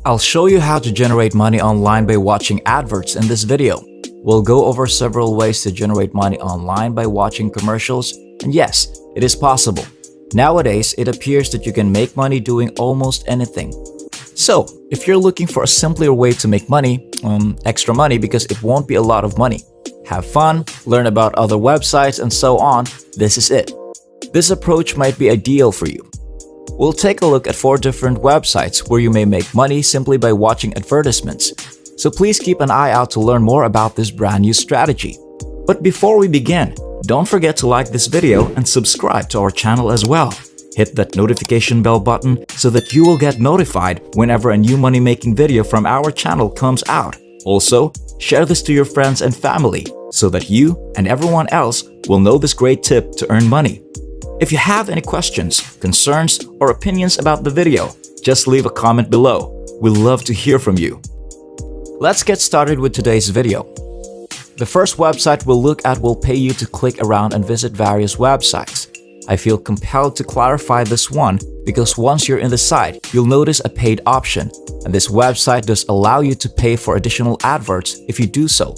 I'll show you how to generate money online by watching adverts in this video. We'll go over several ways to generate money online by watching commercials, and yes, it is possible. Nowadays, it appears that you can make money doing almost anything. So, if you're looking for a simpler way to make money, extra money because it won't be a lot of money, have fun, learn about other websites and so on, this is it. This approach might be ideal for you. We'll take a look at 4 different websites where you may make money simply by watching advertisements. So please keep an eye out to learn more about this brand new strategy. But before we begin, don't forget to like this video and subscribe to our channel as well. Hit that notification bell button so that you will get notified whenever a new money-making video from our channel comes out. Also, share this to your friends and family so that you and everyone else will know this great tip to earn money. If you have any questions, concerns, or opinions about the video, just leave a comment below. We'd love to hear from you. Let's get started with today's video. The first website we'll look at will pay you to click around and visit various websites. I feel compelled to clarify this one because once you're in the site, you'll notice a paid option, and this website does allow you to pay for additional adverts if you do so.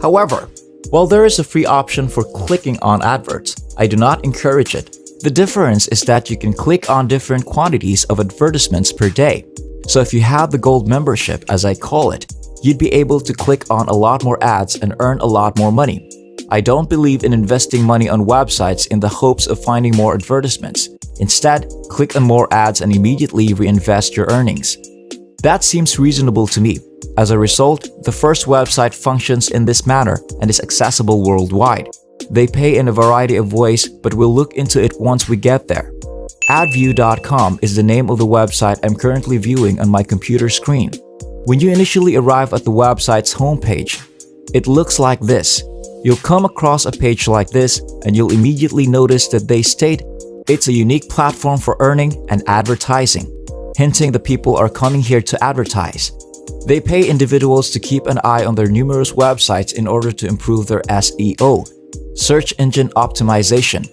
However, while there is a free option for clicking on adverts, I do not encourage it. The difference is that you can click on different quantities of advertisements per day. So if you have the gold membership, as I call it, you'd be able to click on a lot more ads and earn a lot more money. I don't believe in investing money on websites in the hopes of finding more advertisements. Instead, click on more ads and immediately reinvest your earnings. That seems reasonable to me. As a result, the first website functions in this manner and is accessible worldwide. They pay in a variety of ways, but we'll look into it once we get there. Adview.com is the name of the website I'm currently viewing on my computer screen. When you initially arrive at the website's homepage, it looks like this. You'll come across a page like this and you'll immediately notice that they state it's a unique platform for earning and advertising, hinting the people are coming here to advertise. They pay individuals to keep an eye on their numerous websites in order to improve their SEO, search engine optimization.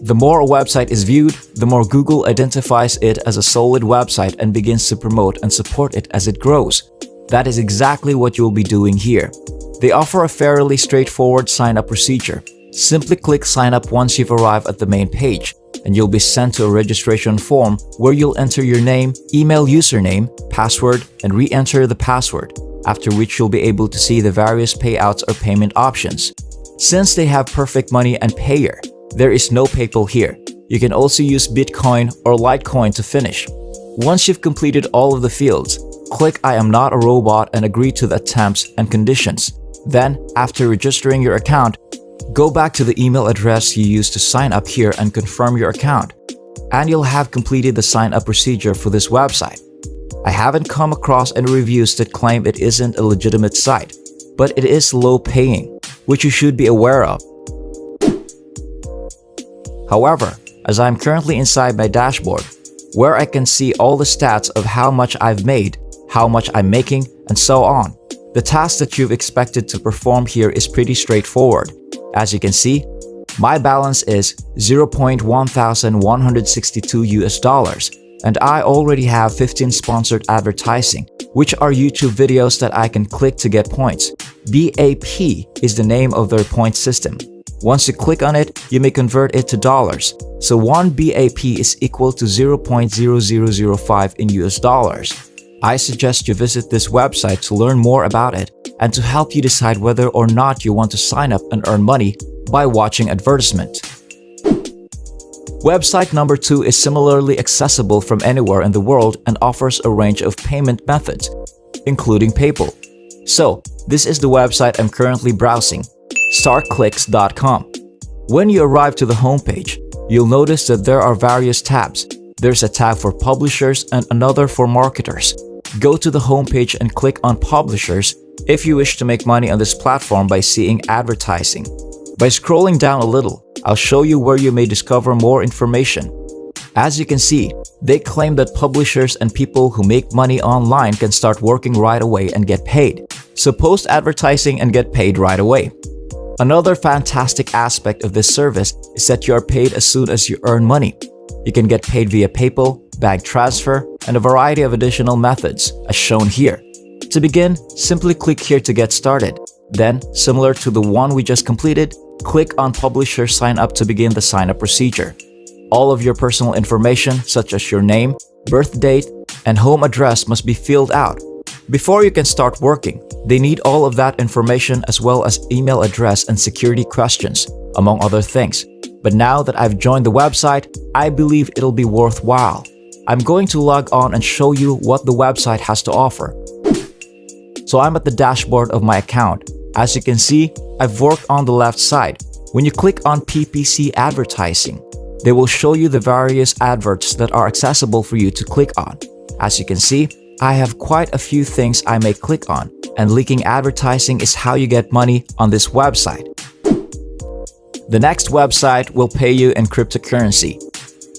The more a website is viewed, the more Google identifies it as a solid website and begins to promote and support it as it grows. That is exactly what you'll be doing here. They offer a fairly straightforward sign-up procedure. Simply click sign up once you've arrived at the main page, and you'll be sent to a registration form where you'll enter your name, email username, password, and re-enter the password, after which you'll be able to see the various payouts or payment options. Since they have Perfect Money and Payeer, there is no PayPal here. You can also use Bitcoin or Litecoin to finish. Once you've completed all of the fields, click I am not a robot and agree to the terms and conditions. Then, after registering your account, go back to the email address you used to sign up here and confirm your account, and you'll have completed the sign-up procedure for this website. I haven't come across any reviews that claim it isn't a legitimate site, but it is low-paying, which you should be aware of. However, as I'm currently inside my dashboard, where I can see all the stats of how much I've made, how much I'm making, and so on, the task that you've expected to perform here is pretty straightforward. As you can see, my balance is $0.1162 and I already have 15 sponsored advertising, which are YouTube videos that I can click to get points. BAP is the name of their point system. Once you click on it, you may convert it to dollars. So 1 BAP is equal to 0.0005 in US dollars. I suggest you visit this website to learn more about it and to help you decide whether or not you want to sign up and earn money by watching advertisement. Website number 2 is similarly accessible from anywhere in the world and offers a range of payment methods, including PayPal. So, this is the website I'm currently browsing, StartClicks.com. When you arrive to the homepage, you'll notice that there are various tabs. There's a tab for publishers and another for marketers. Go to the homepage and click on Publishers if you wish to make money on this platform by seeing advertising. By scrolling down a little, I'll show you where you may discover more information. As you can see, they claim that publishers and people who make money online can start working right away and get paid. So post advertising and get paid right away. Another fantastic aspect of this service is that you are paid as soon as you earn money. You can get paid via PayPal, bank transfer, and a variety of additional methods, as shown here. To begin, simply click here to get started. Then, similar to the one we just completed, click on Publisher Sign Up to begin the sign-up procedure. All of your personal information, such as your name, birth date, and home address must be filled out. Before you can start working, they need all of that information as well as email address and security questions, among other things. But now that I've joined the website, I believe it'll be worthwhile. I'm going to log on and show you what the website has to offer. So I'm at the dashboard of my account. As you can see, I've worked on the left side. When you click on PPC advertising, they will show you the various adverts that are accessible for you to click on. As you can see, I have quite a few things I may click on, and linking advertising is how you get money on this website. The next website will pay you in cryptocurrency.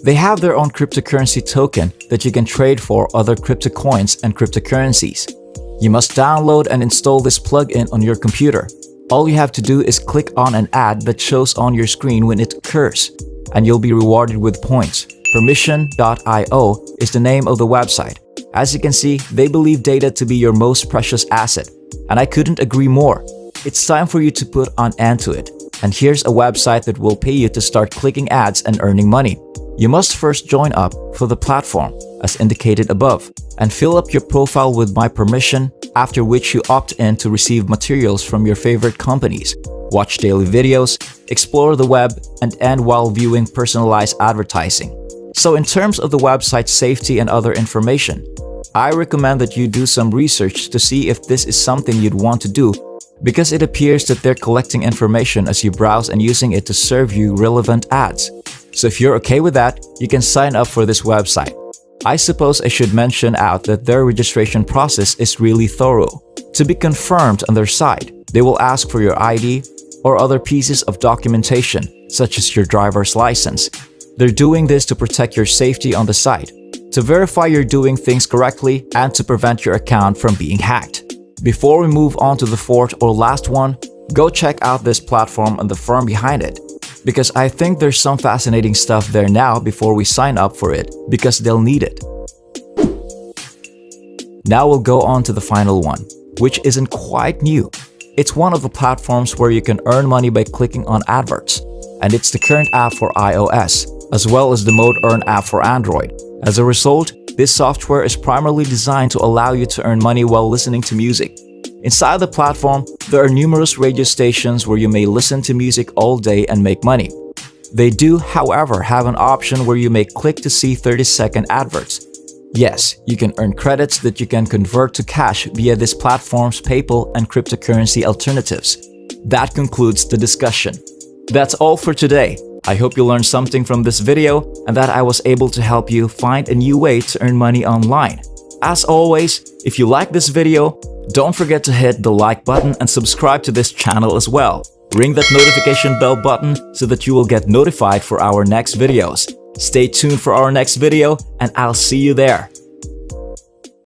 They have their own cryptocurrency token that you can trade for other crypto coins and cryptocurrencies. You must download and install this plugin on your computer. All you have to do is click on an ad that shows on your screen when it occurs, and you'll be rewarded with points. Permission.io is the name of the website. As you can see, they believe data to be your most precious asset, and I couldn't agree more. It's time for you to put an end to it. And here's a website that will pay you to start clicking ads and earning money. You must first join up for the platform, as indicated above, and fill up your profile with my permission, after which you opt in to receive materials from your favorite companies, watch daily videos, explore the web, and end while viewing personalized advertising. So in terms of the website's safety and other information, I recommend that you do some research to see if this is something you'd want to do, because it appears that they're collecting information as you browse and using it to serve you relevant ads. So if you're okay with that, you can sign up for this website. I suppose I should mention out that their registration process is really thorough. To be confirmed on their site, they will ask for your ID or other pieces of documentation, such as your driver's license. They're doing this to protect your safety on the site, to verify you're doing things correctly, and to prevent your account from being hacked. Before we move on to the fourth or last one, go check out this platform and the firm behind it, because I think there's some fascinating stuff there now before we sign up for it, because they'll need it. Now we'll go on to the final one, which isn't quite new. It's one of the platforms where you can earn money by clicking on adverts, and it's the current app for iOS, as well as the Mode Earn app for Android. As a result, this software is primarily designed to allow you to earn money while listening to music. Inside the platform, there are numerous radio stations where you may listen to music all day and make money. They do, however, have an option where you may click to see 30-second adverts. Yes, you can earn credits that you can convert to cash via this platform's PayPal and cryptocurrency alternatives. That concludes the discussion. That's all for today. I hope you learned something from this video and that I was able to help you find a new way to earn money online. As always, if you like this video, don't forget to hit the like button and subscribe to this channel as well. Ring that notification bell button so that you will get notified for our next videos. Stay tuned for our next video and I'll see you there.